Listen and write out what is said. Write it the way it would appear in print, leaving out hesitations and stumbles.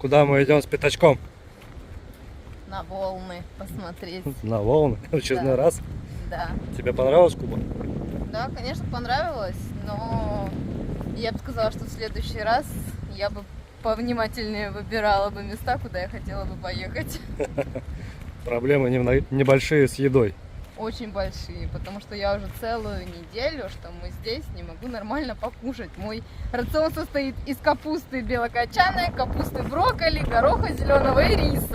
Куда мы идем с пятачком? На волны посмотреть. На волны. В очередной Да. раз. Да. Тебе понравилась Куба? Да, конечно, понравилось, но я бы сказала, что в следующий раз я бы повнимательнее выбирала бы места, куда я хотела бы поехать. Проблемы небольшие с едой. Очень большие, потому что я уже целую неделю, что мы здесь, не могу нормально покушать. Мой рацион состоит из капусты белокочанной, капусты брокколи, гороха зеленого и риса.